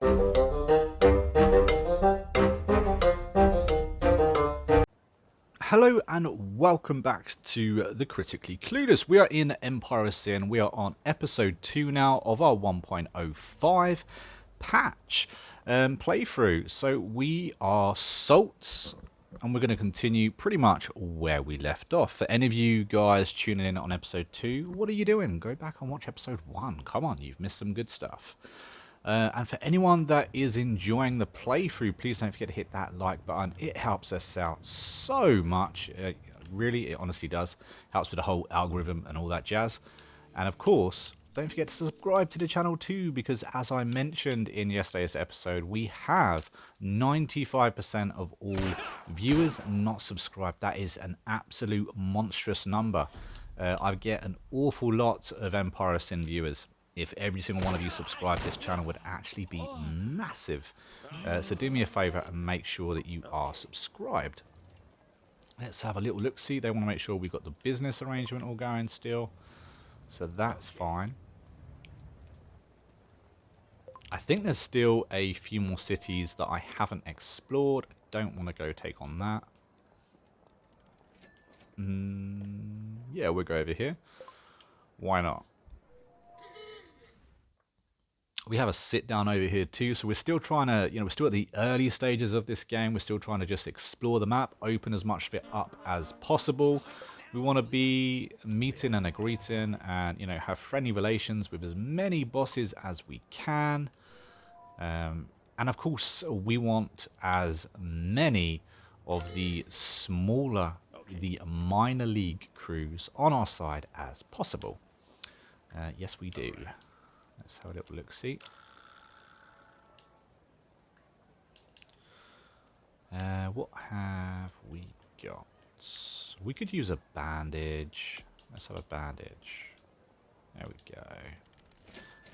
Hello and welcome back to the Critically Clueless. We are in Empire of Sin. We are on episode 2 now of our 1.05 patch playthrough. So we are Salts and we're going to continue pretty much where we left off. For any of you guys tuning in on episode 2, what are you doing? Go back and watch episode 1. Come on, you've missed some good stuff. And for anyone that is enjoying the playthrough, please don't forget to hit that like button. It helps us out so much. Really, it honestly does. Helps with the whole algorithm and all that jazz. And of course, don't forget to subscribe to the channel too, because as I mentioned in yesterday's episode, we have 95% of all viewers not subscribed. That is an absolute monstrous number. I get an awful lot of Empire of Sin viewers. If every single one of you subscribe, this channel would actually be massive. So do me a favour and make sure that you are subscribed. Let's have a little look-see. They want to make sure we've got the business arrangement all going still. So that's fine. I think there's still a few more cities that I haven't explored. I don't want to go take on that. Yeah, we'll go over here. Why not? We have a sit down over here too, so we're still trying to, we're still at the early stages of this game. We're still trying to just explore the map, open as much of it up as possible. We want to be meeting and greeting and, have friendly relations with as many bosses as we can. And of course, we want as many of the smaller, the minor league crews on our side as possible. Yes, we do. Let's have a little look-see. What have we got? We could use a bandage. Let's have a bandage. There we go.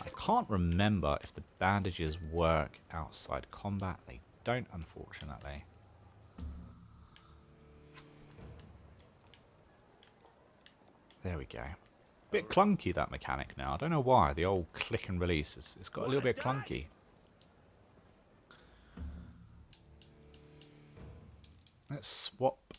I can't remember if the bandages work outside combat. They don't, unfortunately. There we go. Bit clunky, that mechanic now. I don't know why. The old click and release, it's got a little bit clunky. Let's swap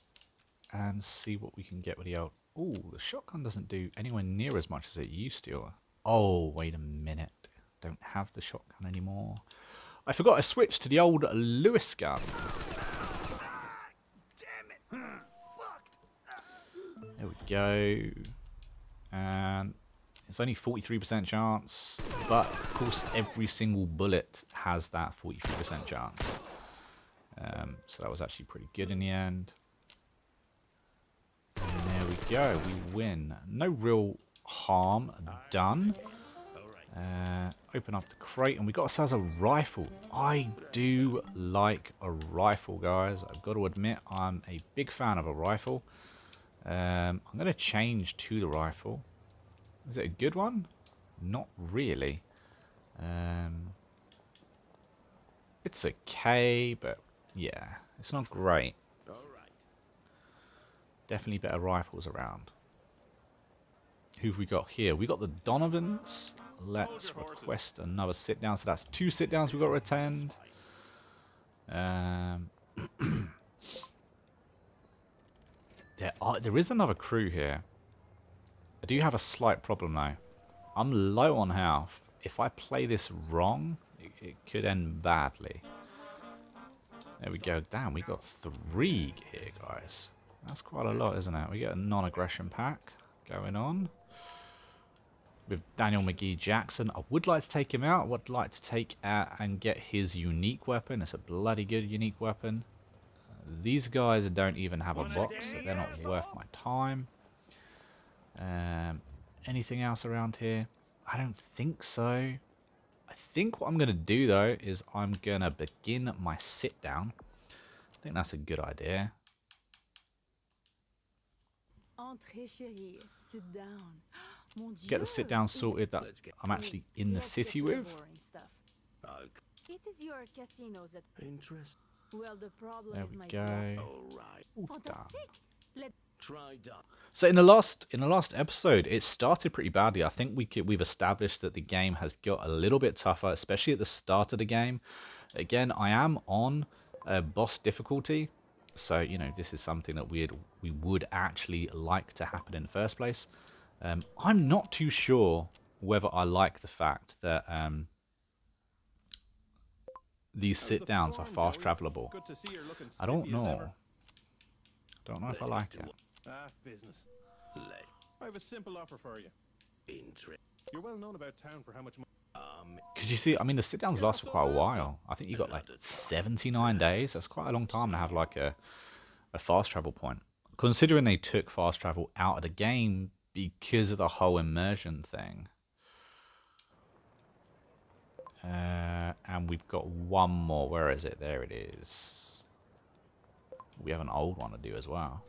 and see what we can get with the old... Ooh, the shotgun doesn't do anywhere near as much as it used to. Oh, wait a minute. Don't have the shotgun anymore. I forgot I switched to the old Lewis gun. There we go. And it's only 43% chance, but of course every single bullet has that 43% chance. So that was actually pretty good in the end. And there we go, we win. No real harm done. Open up the crate and we got ourselves a rifle. I do like a rifle, guys. I've got to admit I'm a big fan of a rifle. I'm going to change to the rifle. Is it a good one? Not really. It's okay, but yeah, it's not great. Definitely better rifles around. Who've we got here? We got the Donovans. Let's request another sit down. So that's 2 sit downs we've got to attend. There is another crew here. I do have a slight problem though. I'm low on health. If I play this wrong, it could end badly. There we go. Damn, we got 3 here, guys. That's quite a lot, isn't it? We get a non-aggression pack going on. With Daniel McGee Jackson. I would like to take him out. I would like to take and get his unique weapon. It's a bloody good unique weapon. These guys don't even have a box, so they're not worth my time. Anything else around here? I don't think so. I think what I'm going to do, though, is I'm going to begin my sit-down. I think that's a good idea. Get the sit-down sorted that I'm actually in the city with. It is your casinos that interest. Well, the problem There is we my go. All right. All done. So in the last episode, it started pretty badly. I think we've established that the game has got a little bit tougher, especially at the start of the game. Again, I am on boss difficulty, so you know this is something that we would actually like to happen in the first place. I'm not too sure whether I like the fact that these sit downs are fast travelable. I don't know. Don't know if I like it. Business. I have a simple offer for you. You're well known about town for how much money. Because you see, I mean, the sit downs last for quite a while. I think you got like 79 days. That's quite a long time to have like a fast travel point. Considering they took fast travel out of the game because of the whole immersion thing. And we've got one more. Where is it? There it is. We have an old one to do as well.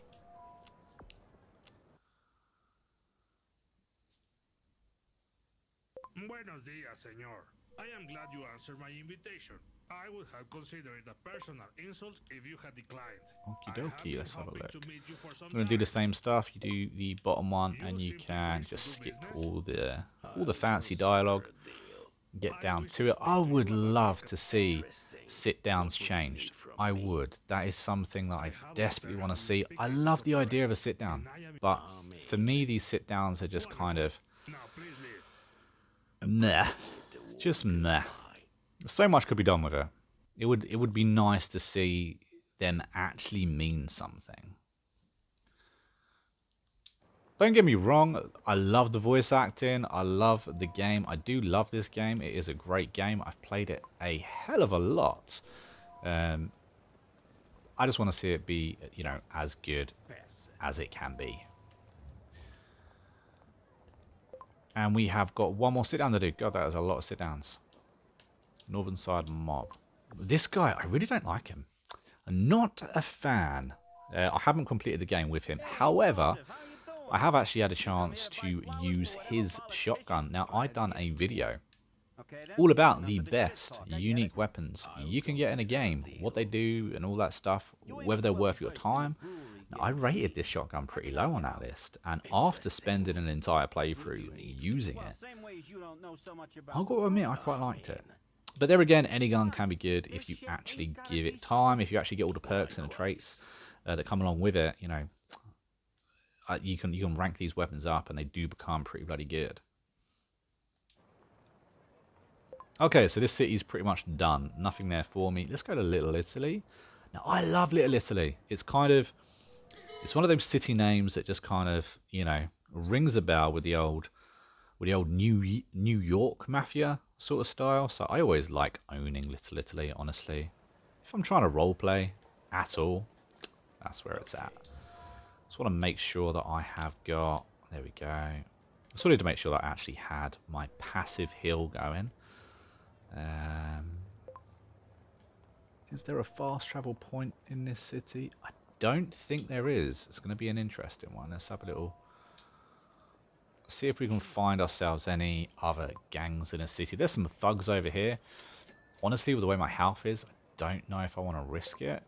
Buenos días, señor. I am glad you answered my invitation. I would have considered it a personal insult if you had declined. Okie dokie, let's have a look. I'm going to do the same stuff. You do the bottom one, and you can just skip all the fancy dialogue. Get down to it. I would love to see sit downs changed. I would. That is something that I desperately want to see. I love the idea of a sit down, but for me, these sit downs are just kind of meh. Just meh. So much could be done with it. It would be nice to see them actually mean something. Don't get me wrong, I love the voice acting, I love the game, I do love this game, it is a great game, I've played it a hell of a lot. I just want to see it be, you know, as good as it can be. And we have got one more sit down to do. God, that is a lot of sit downs. Northern Side Mob. This guy, I really don't like him. I'm not a fan. I haven't completed the game with him. However, I have actually had a chance to use his shotgun. Now, I've done a video all about the best unique weapons you can get in a game, what they do and all that stuff, whether they're worth your time. Now, I rated this shotgun pretty low on that list, and after spending an entire playthrough using it, I've got to admit I quite liked it. But there again, any gun can be good if you actually give it time, if you actually get all the perks and the traits that come along with it. You know, you can rank these weapons up, and they do become pretty bloody good. Okay, so this city's pretty much done. Nothing there for me. Let's go to Little Italy. Now, I love Little Italy. It's one of those city names that just kind of, you know, rings a bell with the old New York mafia sort of style. So I always like owning Little Italy, honestly. If I'm trying to roleplay at all, that's where it's at. Just want to make sure that I have got, there we go. I just wanted to make sure that I actually had my passive heal going. Is there a fast travel point in this city? I don't think there is. It's going to be an interesting one. Let's have a little... see if we can find ourselves any other gangs in a city. There's some thugs over here. Honestly, with the way my health is, I don't know if I want to risk it.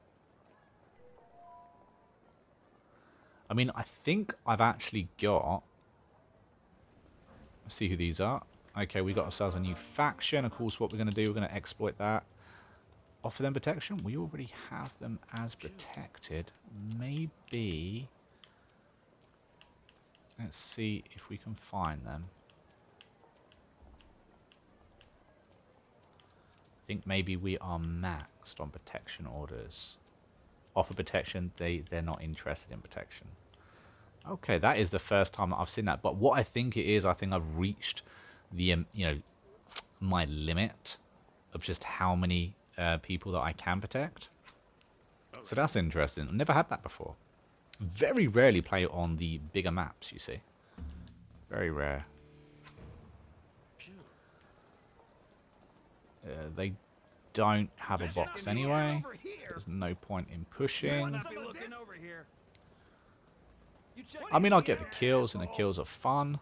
I mean, I think I've actually got... let's see who these are. Okay, we got ourselves a new faction. Of course, what we're going to do, we're going to exploit that. Offer them protection. We already have them as protected. Maybe... let's see if we can find them. I think maybe we are maxed on protection orders. Offer protection, they're not interested in protection. Okay, that is the first time that I've seen that. But what I think it is, I think I've reached the, you know, my limit of just how many people that I can protect. So that's interesting. I've never had that before. Very rarely play it on the bigger maps, you see. Very rare. They don't have a box anyway, so there's no point in pushing. I mean, I'll get the kills, and the kills are fun.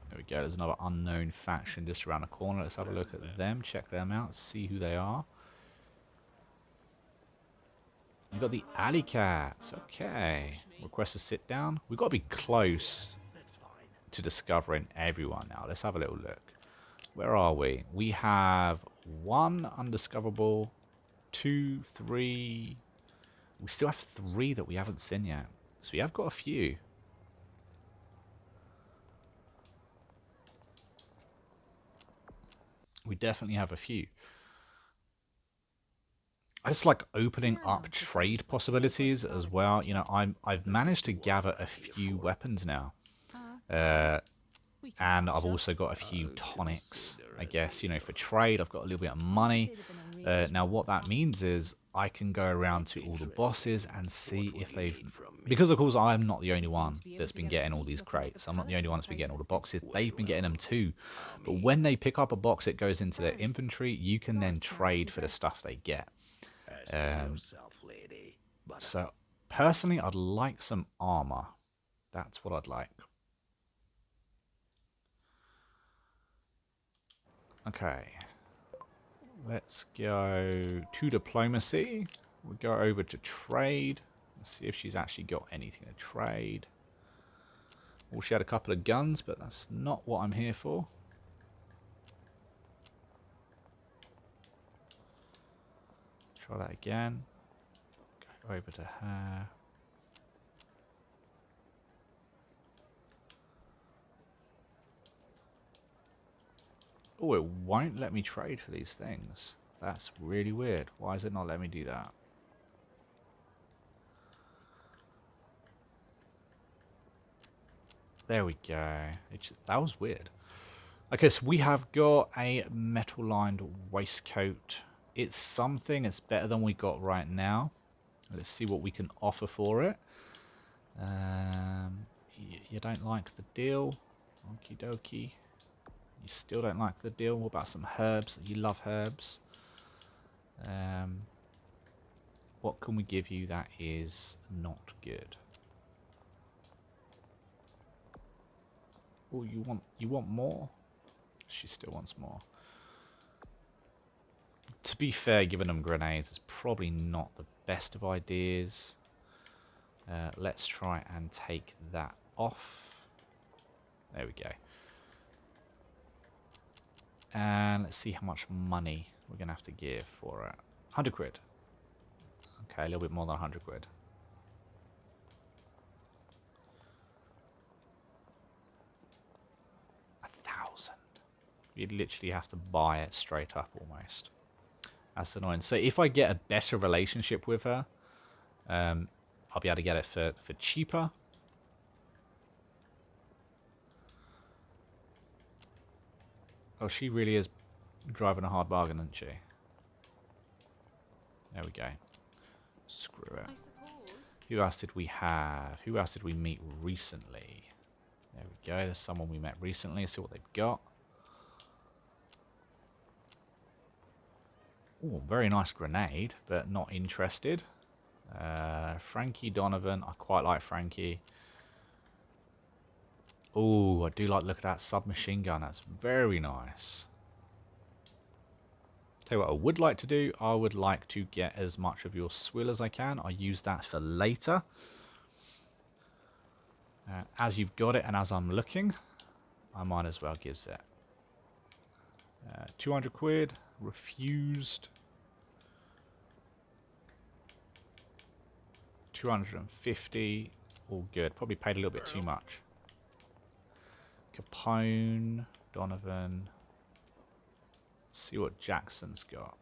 There we go, there's another unknown faction just around the corner. Let's have a look at them, check them out, see who they are. You got the alley cats. Okay. Request to sit down. We've got to be close to discovering everyone now. Let's have a little look. Where are we? We have 1 undiscoverable, 2, 3. We still have 3 that we haven't seen yet. So we have got a few. We definitely have a few. I just like opening up trade possibilities as well. You know, I've managed to gather a few weapons now. And I've also got a few tonics, I guess, you know, for trade. I've got a little bit of money. Now, what that means is I can go around to all the bosses and see if they've... Because, of course, I'm not the only one that's been getting all these crates. I'm not the only one that's been getting all the boxes. They've been getting them too. But when they pick up a box, it goes into their inventory. You can then trade for the stuff they get. So, personally, I'd like some armor. That's what I'd like. Okay. Let's go to diplomacy. We'll go over to trade. Let's see if she's actually got anything to trade. Well, she had a couple of guns, but that's not what I'm here for. Try that again. Go over to her. Oh, it won't let me trade for these things. That's really weird. Why is it not letting me do that? There we go. That was weird. Okay, so we have got a metal-lined waistcoat. It's something. It's better than we got right now. Let's see what we can offer for it. You don't like the deal? Okie dokie. You still don't like the deal? What about some herbs? You love herbs. What can we give you that is not good? Oh, you want more? She still wants more. To be fair, giving them grenades is probably not the best of ideas. Let's try and take that off. There we go. And let's see how much money we're going to have to give for it. 100 quid. Okay, a little bit more than 100 quid. You'd literally have to buy it straight up almost. That's annoying. So if I get a better relationship with her, I'll be able to get it for cheaper. Oh, she really is driving a hard bargain, isn't she? There we go. Screw it. Who else did we have? Who else did we meet recently? There we go. There's someone we met recently. Let's see what they've got. Oh, very nice grenade, but not interested. Frankie Donovan. I quite like Frankie. Oh, I do like look at that submachine gun. That's very nice. Tell you what I would like to do. I would like to get as much of your swill as I can. I'll use that for later. As you've got it and as I'm looking, I might as well give it. 200 quid. Refused. 250. All good. Probably paid a little bit too much. Capone. Donovan. See what Jackson's got.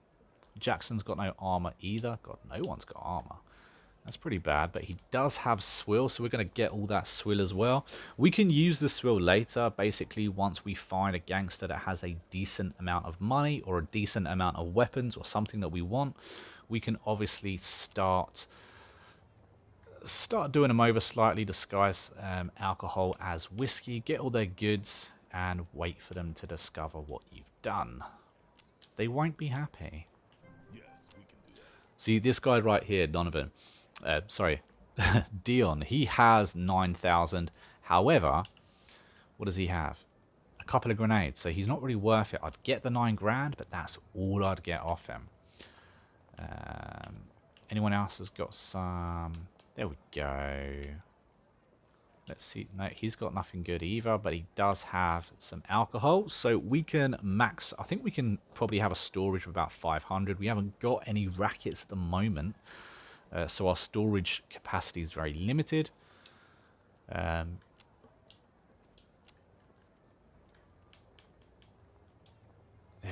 Jackson's got no armor either. God, no one's got armor. That's pretty bad, but he does have swill, so we're going to get all that swill as well. We can use the swill later, basically, once we find a gangster that has a decent amount of money or a decent amount of weapons or something that we want. We can obviously start doing them over slightly, disguise alcohol as whiskey, get all their goods, and wait for them to discover what you've done. They won't be happy. See, this guy right here, Donovan... sorry, Dion, he has 9,000. However, what does he have? A couple of grenades, so he's not really worth it. I'd get the 9 grand, but that's all I'd get off him. Anyone else has got some? There we go. Let's see. No, he's got nothing good either, but he does have some alcohol. So we can max. I think we can probably have a storage of about 500. We haven't got any rackets at the moment. So our storage capacity is very limited. There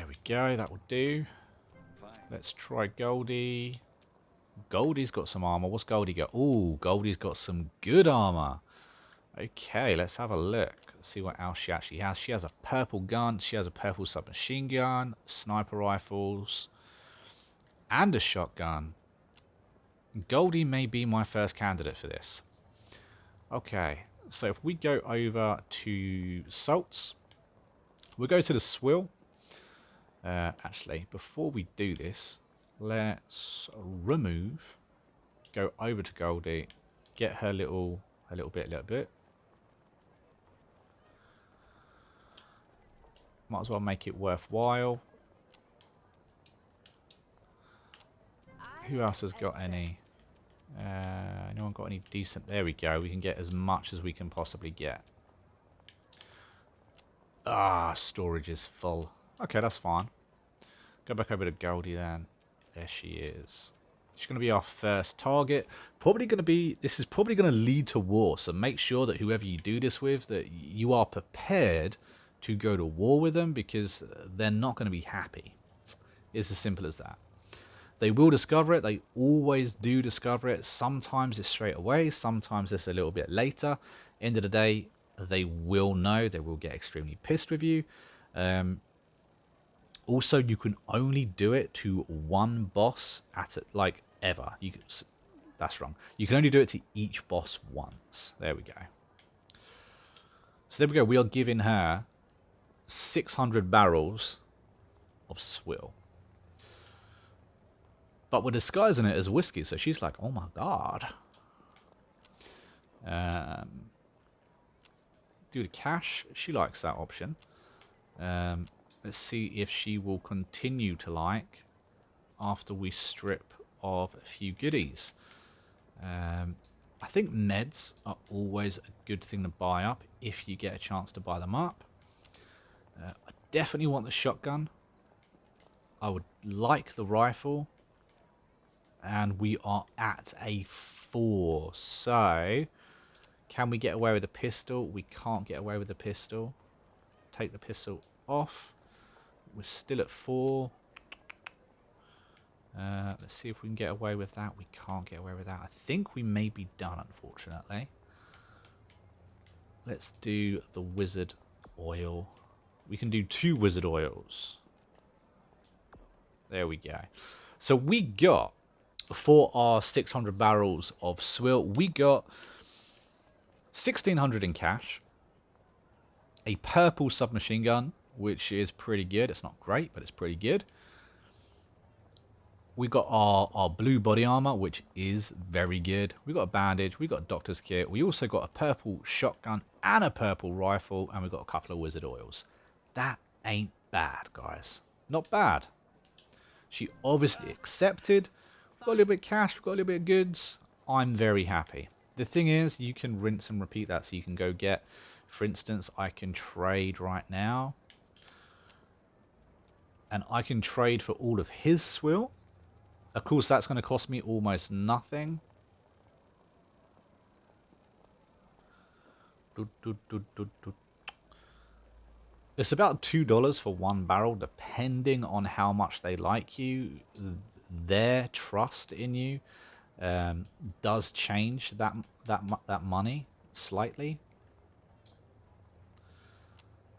we go. That will do. Let's try Goldie. Goldie's got some armor. What's Goldie got? Ooh, Goldie's got some good armor. Okay, let's have a look. See what else she actually has. She has a purple gun. She has a purple submachine gun, sniper rifles, and a shotgun. Goldie may be my first candidate for this. Okay, so if we go over to Salts, we'll go to the swill. Actually, before we do this, let's remove, go over to Goldie, get her a little bit. Might as well make it worthwhile. Who else has got any? Anyone got any decent? There we go. We can get as much as we can possibly get. Ah, storage is full. Okay, that's fine. Go back over to Goldie then. There she is. She's going to be our first target. Probably going to be. This is probably going to lead to war. So make sure that whoever you do this with, that you are prepared to go to war with them, because they're not going to be happy. It's as simple as that. They will discover it. They always do discover it. Sometimes it's straight away. Sometimes it's a little bit later. End of the day, they will know. They will get extremely pissed with you. Also, you can only do it to one boss at it, like ever. That's wrong. You can only do it to each boss once. There we go. So there we go. We are giving her 600 barrels of swill. But we're disguising it as whiskey, so she's like, oh my god. Do the cash. She likes that option. Let's see if she will continue to like after we strip of a few goodies. I think meds are always a good thing to buy up if you get a chance to buy them up. I definitely want the shotgun. I would like the rifle. And we are at a 4. So, can we get away with a pistol? We can't get away with the pistol. Take the pistol off. We're still at 4. Let's see if we can get away with that. We can't get away with that. I think we may be done, unfortunately. Let's do the wizard oil. We can do 2 wizard oils. There we go. So we got, for our 600 barrels of swill, we got 1,600 in cash, a purple submachine gun, which is pretty good. It's not great, but it's pretty good. We got our blue body armor, which is very good. We got a bandage. We got a doctor's kit. We also got a purple shotgun and a purple rifle, and we got a couple of wizard oils. That ain't bad, guys. Not bad. She obviously accepted. We've got a little bit of cash. We've got a little bit of goods. I'm very happy. The thing is, you can rinse and repeat that. So you can go get, for instance, I can trade right now. And I can trade for all of his swill. Of course, that's going to cost me almost nothing. It's about $2 for 1 barrel, depending on how much they like you. Their trust in you does change that money slightly.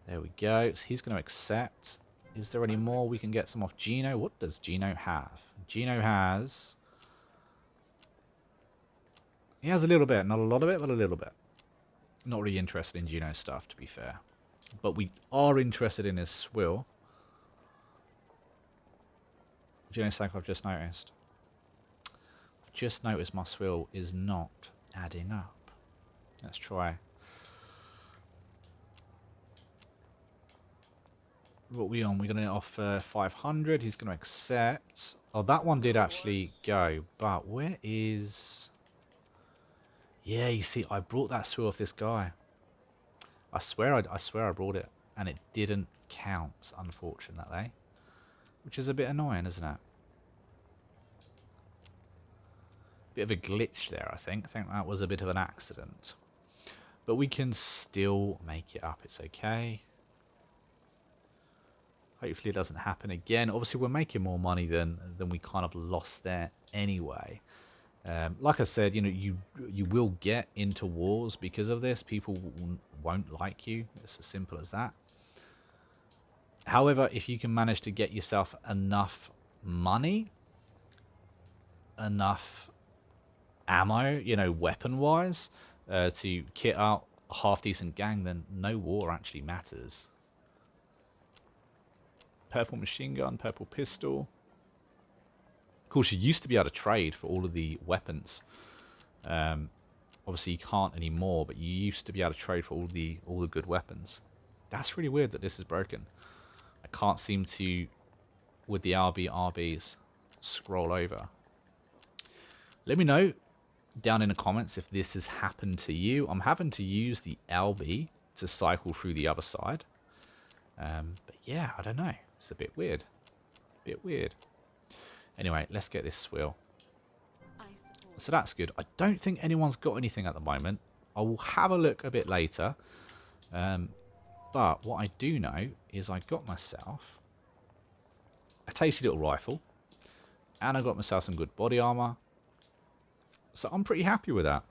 There we go. So he's going to accept. Is there any more we can get some off Gino? What does Gino have? Gino has... He has a little bit. Not a lot of it, but a little bit. Not really interested in Gino's stuff, to be fair. But we are interested in his swill. Gino's like, I've just noticed. I've just noticed my swill is not adding up. Let's try. What are we on? We're going to offer 500. He's going to accept. Oh, that one did actually go, but where is... Yeah, you see, I brought that swill off this guy. I swear I brought it, and it didn't count, unfortunately. Which is a bit annoying, isn't it? Bit of a glitch there, I think. I think that was a bit of an accident. But we can still make it up. It's okay. Hopefully it doesn't happen again. Obviously, we're making more money than we kind of lost there anyway. Like I said, you know, you will get into wars because of this. People won't like you. It's as simple as that. However, if you can manage to get yourself enough money, enough ammo, you know, weapon-wise, to kit out a half-decent gang, then no war actually matters. Purple machine gun, purple pistol. Of course, you used to be able to trade for all of the weapons. Obviously, you can't anymore, but you used to be able to trade for all the good weapons. That's really weird that this is broken. I can't seem to, with the RBs, scroll over. Let me know down in the comments if this has happened to you. I'm having to use the LB to cycle through the other side. But yeah, I don't know. It's a bit weird. Bit weird. Anyway, let's get this swill. I suppose. So that's good. I don't think anyone's got anything at the moment. I will have a look a bit later. But what I do know is I got myself a tasty little rifle. And I got myself some good body armor. So I'm pretty happy with that.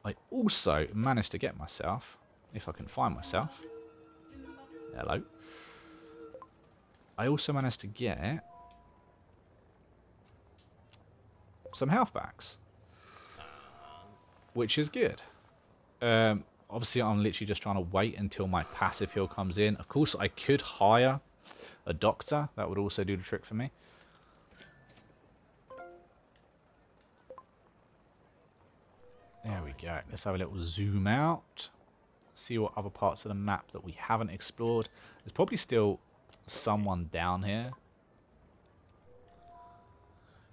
I also managed to get myself, if I can find myself. Hello. I also managed to get some health packs, which is good. Obviously, I'm literally just trying to wait until my passive heal comes in. Of course, I could hire a doctor. That would also do the trick for me. There we go. Let's have a little zoom out. See what other parts of the map that we haven't explored. There's probably still someone down here.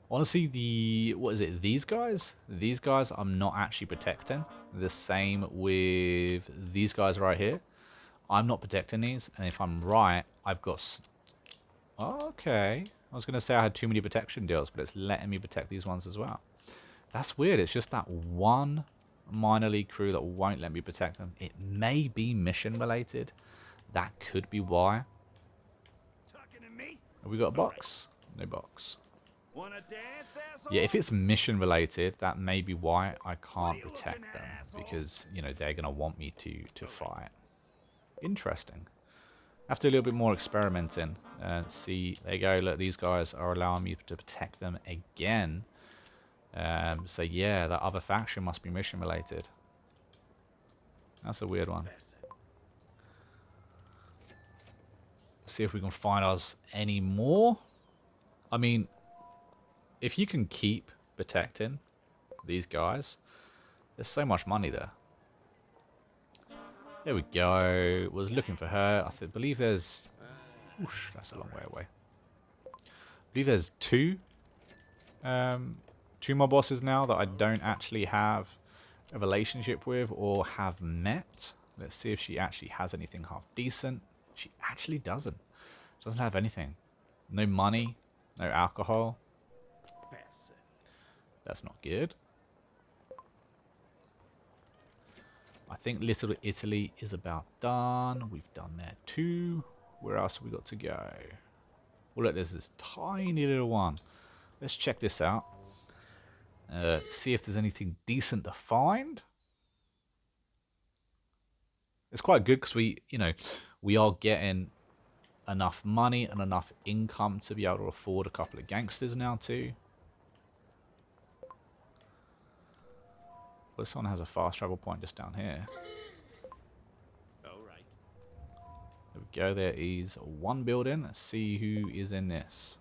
Honestly, what is it, these guys? These guys I'm not actually protecting. The same with these guys right here. I'm not protecting these, and if I'm right, I've got... Okay. I was going to say I had too many protection deals, but it's letting me protect these ones as well. That's weird. It's just that one minor league crew that won't let me protect them. It may be mission related. That could be why. Have we got a box? No box. Yeah, if it's mission related, that may be why I can't protect them. Because, you know, they're going to want me to fight. Interesting. Have to do a little bit more experimenting. See, there you go. Look, these guys are allowing me to protect them again. So yeah, that other faction must be mission related. That's a weird one. Let's see if we can find us any more. I mean, if you can keep protecting these guys, there's so much money there. There we go. Was looking for her. I believe there's... Whoosh, that's a long way away. I believe there's two more bosses now that I don't actually have a relationship with or have met. Let's see if she actually has anything half decent. She actually doesn't. She doesn't have anything. No money, no alcohol. That's not good. I think Little Italy is about done. We've done there too. Where else have we got to go? Well, look, there's this tiny little one. Let's check this out. See if there's anything decent to find. It's quite good because we are getting enough money and enough income to be able to afford a couple of gangsters now too. Well, this one has a fast travel point just down here. Alright. There we go. There is one building. Let's see who is in this.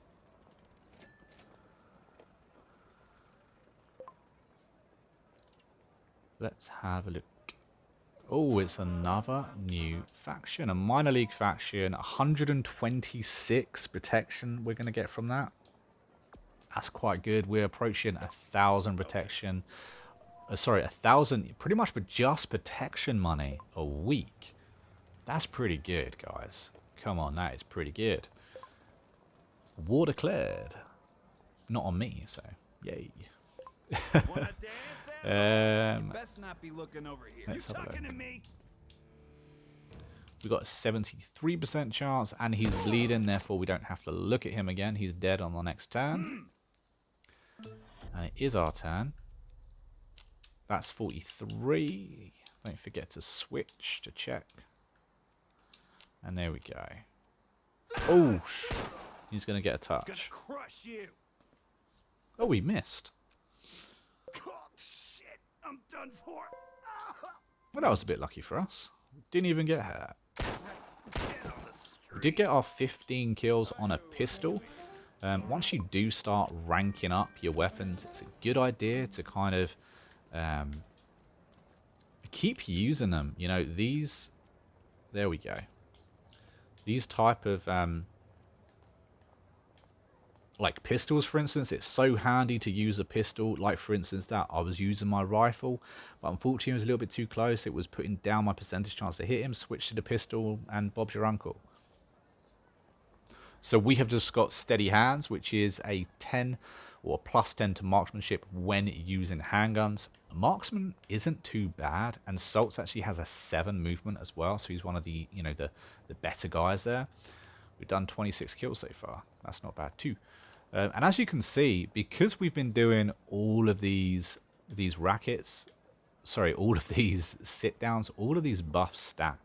Let's have a look. Oh, it's another new faction. A minor league faction. 126 protection we're going to get from that. That's quite good. We're approaching 1,000 protection. Sorry, 1,000, pretty much for just protection money a week. That's pretty good, guys. Come on, that is pretty good. War declared. Not on me, so yay. Wanna dance, asshole? You best not be looking over here. Let's have a look. To me? We've got a 73% chance, and he's bleeding, therefore we don't have to look at him again. He's dead on the next turn. And it is our turn. That's 43. Don't forget to switch to check. And there we go. Oh, he's going to get a touch. Crush you. Oh, we missed. Oh, shit. I'm done for. Well, that was a bit lucky for us. Didn't even get hurt. We did get our 15 kills on a pistol. Once you do start ranking up your weapons, it's a good idea to kind of keep using them. You know, these... There we go. These type of... like pistols, for instance, it's so handy to use a pistol. Like, for instance, that I was using my rifle, but unfortunately it was a little bit too close. It was putting down my percentage chance to hit him. Switch to the pistol, and Bob's your uncle. So we have just got steady hands, which is a 10 or plus 10 to marksmanship when using handguns. Marksman isn't too bad, and Salts actually has a 7 movement as well, so he's one of the, you know, the better guys there. We've done 26 kills so far. That's not bad too. And as you can see, because we've been doing all of these rackets, sorry, all of these sit downs, all of these buffs stack,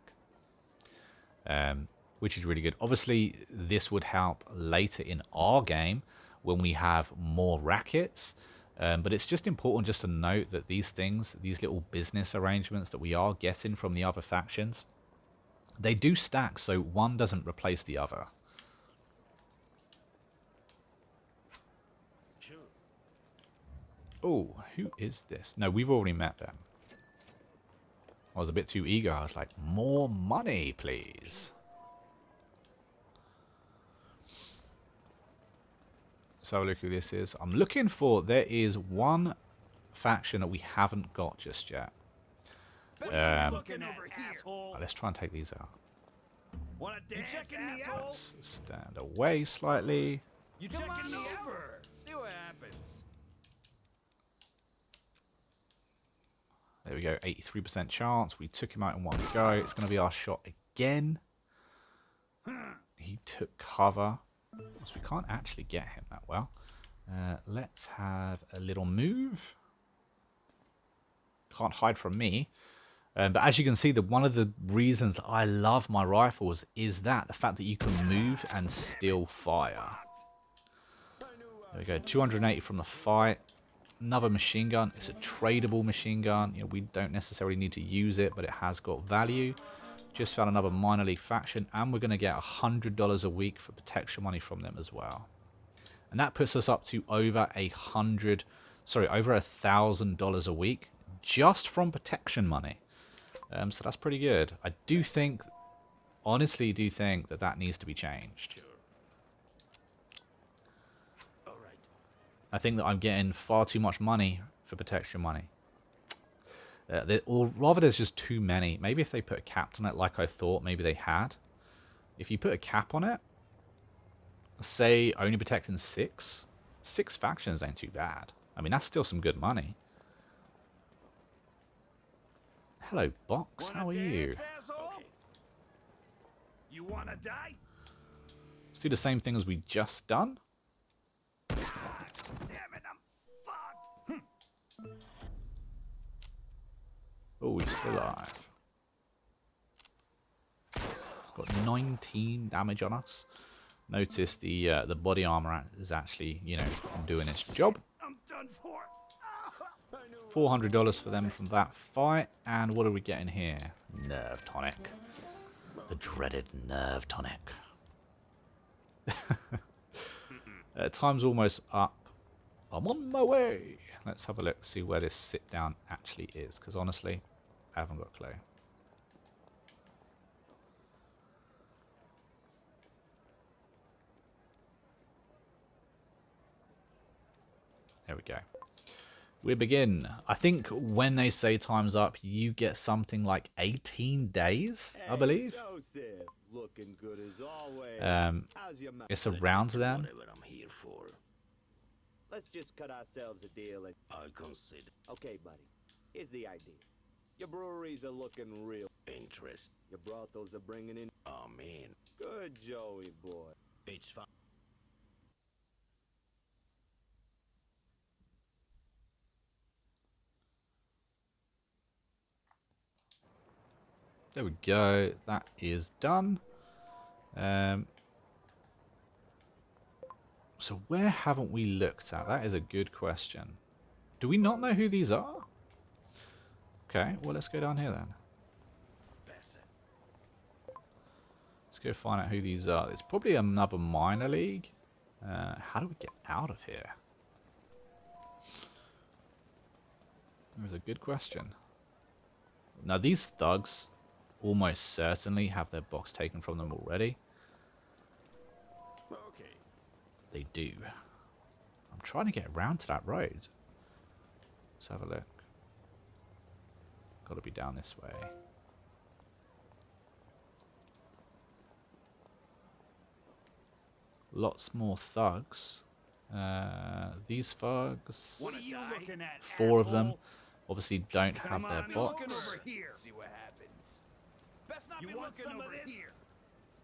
which is really good. Obviously, this would help later in our game when we have more rackets. But it's just important just to note that these things, these little business arrangements that we are getting from the other factions, they do stack, so one doesn't replace the other. Oh, who is this? No, we've already met them. I was a bit too eager. I was like, more money, please. So look who this is. I'm looking for... There is one faction that we haven't got just yet. Let's try and take these out. Let's stand away slightly. You checking me over? See what happens. There we go, 83% chance. We took him out in one go. It's going to be our shot again. He took cover. So we can't actually get him that well. Let's have a little move. Can't hide from me. But as you can see, one of the reasons I love my rifles is the fact that you can move and still fire. There we go, 280 from the fight. Another machine gun. It's a tradable machine gun. You know, we don't necessarily need to use it, but it has got value. Just found another minor league faction, and we're going to get $100 a week for protection money from them as well. And that puts us up to over $1,000 a week just from protection money. So that's pretty good. I do think, honestly, do think that that needs to be changed. I think that I'm getting far too much money for protection money. Or rather, there's just too many. Maybe if they put a cap on it like I thought maybe they had. If you put a cap on it, say only protecting 6 factions ain't too bad. I mean, that's still some good money. Hello, Box. How are you? Okay. You wanna die? Let's do the same thing as we just done. Damn it, I'm fucked. Oh, he's still alive. Got 19 damage on us. Notice the body armor is actually, you know, doing its job. I'm done for. $400 for them from that fight. And what are we getting here? Nerve tonic. The dreaded nerve tonic. Time's almost up. I'm on my way. Let's have a look, see where this sit down actually is. Because honestly, I haven't got a clue. There we go. We begin. I think when they say time's up, you get something like 18 days, I believe. Joseph, looking good as always. How's your It's around then. Whatever I'm here for. Let's just cut ourselves a deal and I'll consider. Okay, buddy. Here's the idea. Your breweries are looking real interesting. Your brothels are bringing in. Oh man. Good Joey boy. It's fine. There we go. That is done. So where haven't we looked at? That is a good question. Do we not know who these are? Okay, well, let's go down here then. Let's go find out who these are. It's probably another minor league. How do we get out of here? That's a good question. Now, these thugs almost certainly have their box taken from them already. Okay. They do. I'm trying to get around to that road. Let's have a look. Got to be down this way. Lots more thugs. These thugs, What are you looking at? 4 of them, asshole? obviously don't have Come their on, looking box. over here. See what happens. Best not You be want looking some of over this? here.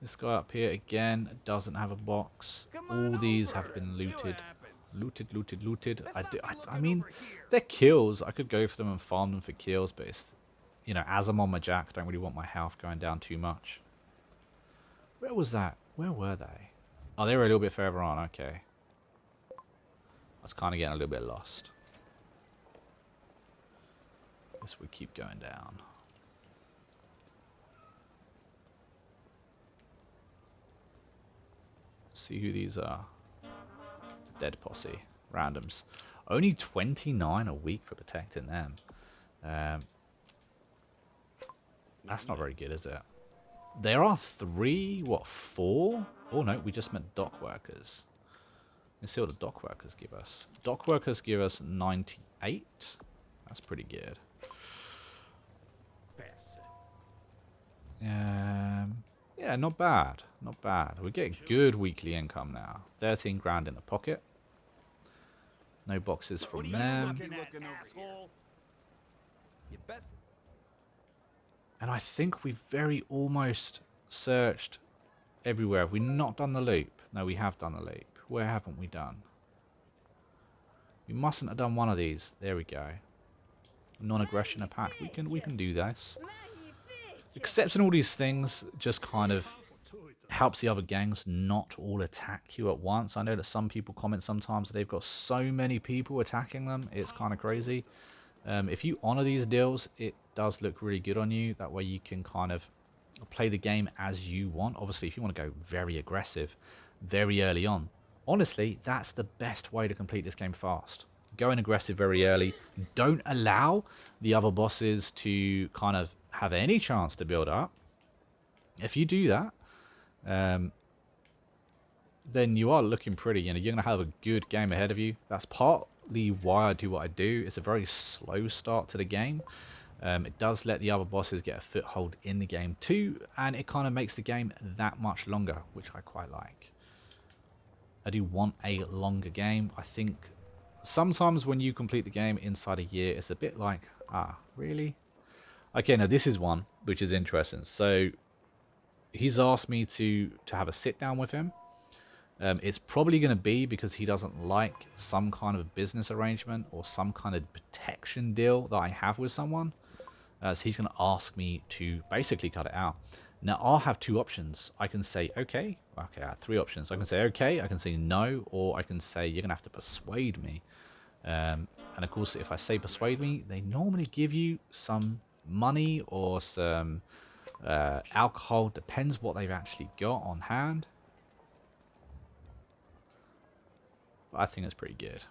This guy up here again doesn't have a box. Come on All these over have been and see what looted. happens. Looted. Best I not do. be I looking mean, over here. they're kills. I could go for them and farm them for kills, but it's, you know, as I'm on my jack, I don't really want my health going down too much. Where was that? Where were they? Oh, they were a little bit further on. Okay. I was kind of getting a little bit lost. Guess we keep going down. See who these are. Dead posse. Randoms. Only 29 a week for protecting them. That's not very good, is it? There are 3, what, 4? Oh no, we just meant dock workers. Let's see what the dock workers give us. Dock workers give us 98. That's pretty good. Yeah, not bad. Not bad. We're getting good weekly income now. 13 grand in the pocket. No boxes What from are you them. looking at, asshole? You best. And I think we've very almost searched everywhere. Have we not done the loop? No, we have done the loop. Where haven't we done? We mustn't have done one of these. There we go. Non-aggression attack. We can do this. Accepting all these things just kind of helps the other gangs not all attack you at once. I know that some people comment sometimes that they've got so many people attacking them. It's kind of crazy. If you honor these deals, it does look really good on you. That way you can kind of play the game as you want. Obviously, if you want to go very aggressive very early on, honestly, that's the best way to complete this game fast. Going aggressive very early. Don't allow the other bosses to kind of have any chance to build up. If you do that, then you are looking pretty. You know, you're going to have a good game ahead of you. That's partly why I do what I do. It's a very slow start to the game. It does let the other bosses get a foothold in the game too, and it kind of makes the game that much longer, which I quite like. I do want a longer game. I think sometimes when you complete the game inside a year, it's a bit like, really? Okay, now this is one which is interesting. So he's asked me to have a sit down with him. It's probably going to be because he doesn't like some kind of business arrangement or some kind of protection deal that I have with someone. So he's going to ask me to basically cut it out. Now, I'll have 2 options. I can say, okay. Okay, I have 3 options. I can say, okay. I can say no. Or I can say, you're going to have to persuade me. And of course, if I say persuade me, they normally give you some money or some alcohol. Depends what they've actually got on hand. But I think it's pretty good.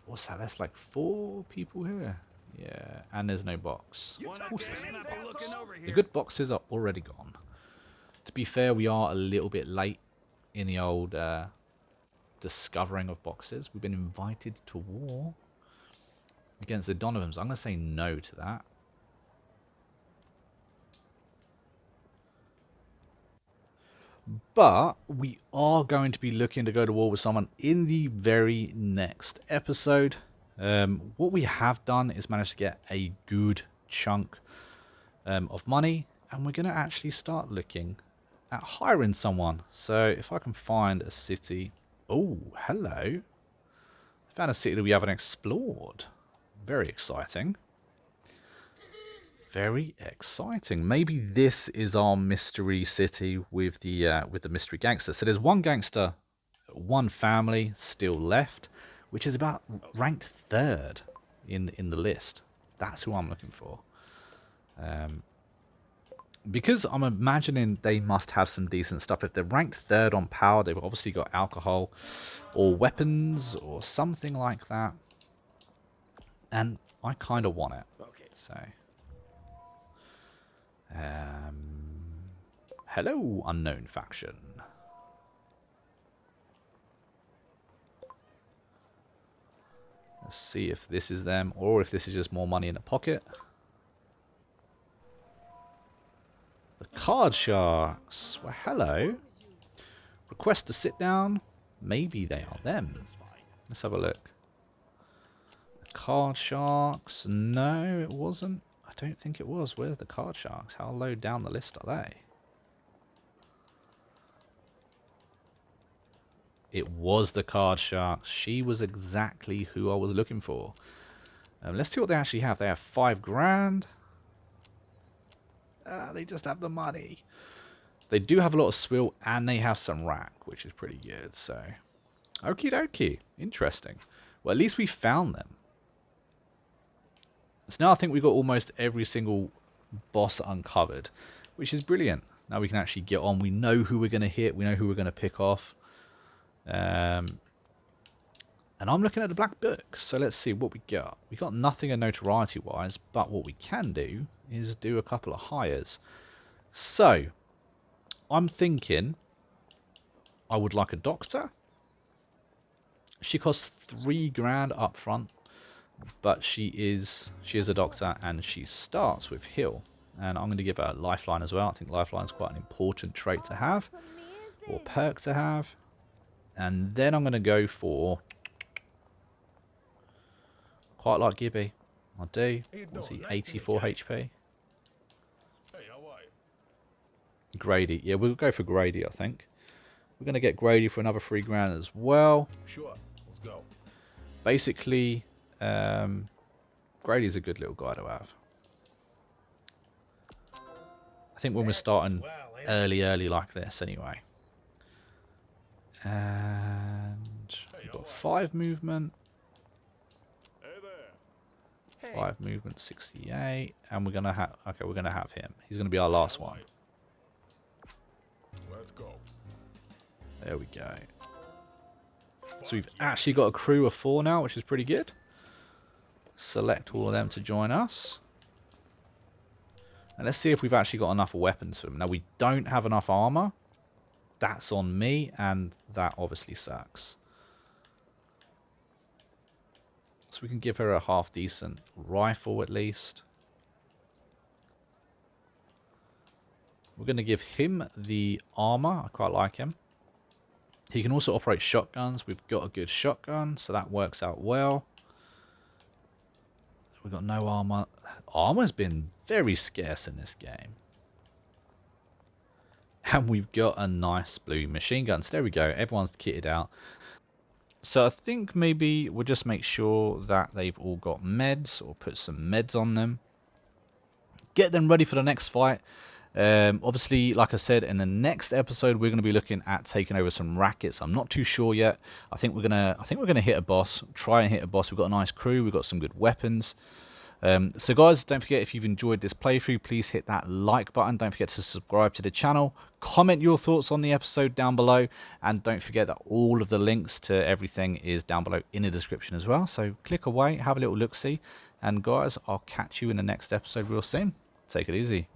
What's that? That's like 4 people here. Yeah, and there's no box. Of course there's no box. The good boxes are already gone. To be fair, we are a little bit late in the old discovering of boxes. We've been invited to war against the Donovans. I'm going to say no to that. But we are going to be looking to go to war with someone in the very next episode. What we have done is manage to get a good chunk of money, and we're going to actually start looking at hiring someone. So if I can find a city. Oh, hello. I found a city that we haven't explored. Very exciting. Very exciting. Maybe this is our mystery city with the mystery gangster. So there's one gangster, one family still left, which is about ranked 3rd in the list. That's who I'm looking for. Because I'm imagining they must have some decent stuff. If they're ranked 3rd on power, they've obviously got alcohol or weapons or something like that. And I kind of want it. So. Hello, unknown faction. Let's see if this is them or if this is just more money in the pocket. The Card Sharks. Well, hello. Request to sit down. Maybe they are them. Let's have a look. The Card Sharks. No, it wasn't. I don't think it was. Where's the Card Sharks? How low down the list are they? It was the Card Sharks. She was exactly who I was looking for. Let's see what they actually have. They have 5 grand. They just have the money. They do have a lot of swill and they have some rack, which is pretty good. So, okie dokie. Interesting. Well, at least we found them. So now I think we've got almost every single boss uncovered, which is brilliant. Now we can actually get on. We know who we're going to hit. We know who we're going to pick off. And I'm looking at the black book. So let's see what we got. We got nothing in notoriety wise, but what we can do is do a couple of hires. So I'm thinking I would like a doctor. She costs 3 grand up front. But she is a doctor and she starts with heal. And I'm going to give her a lifeline as well. I think lifeline is quite an important trait to have. Or perk to have. And then I'm going to go for... Quite like Gibby. I do. What's he? 84 HP. Hey, how are you? Grady. Yeah, we'll go for Grady, I think. We're going to get Grady for another 3 grand as well. Sure, let's go. Basically... Grady's a good little guy to have. I think when we're starting early like this anyway. And we've got 5 movement. Hey there. 5 movement, 68. And we're going to have... Okay, we're going to have him. He's going to be our last one. Let's go. There we go. So we've actually got a crew of 4 now, which is pretty good. Select all of them to join us. And let's see if we've actually got enough weapons for them. Now, we don't have enough armor. That's on me, and that obviously sucks. So we can give her a half-decent rifle at least. We're going to give him the armor. I quite like him. He can also operate shotguns. We've got a good shotgun, so that works out well. We've got no armor. Armor's been very scarce in this game. And we've got a nice blue machine gun. So there we go. Everyone's kitted out. So I think maybe we'll just make sure that they've all got meds or put some meds on them. Get them ready for the next fight. Obviously, like I said, in the next episode, we're going to be looking at taking over some rackets. I'm not too sure yet. I think we're gonna hit a boss. Try and hit a boss. We've got a nice crew. We've got some good weapons. So guys, don't forget, if you've enjoyed this playthrough, please hit that like button. Don't forget to subscribe to the channel. Comment your thoughts on the episode down below, and don't forget that all of the links to everything is down below in the description as well. So click away, have a little look-see, and guys, I'll catch you in the next episode real soon. Take it easy.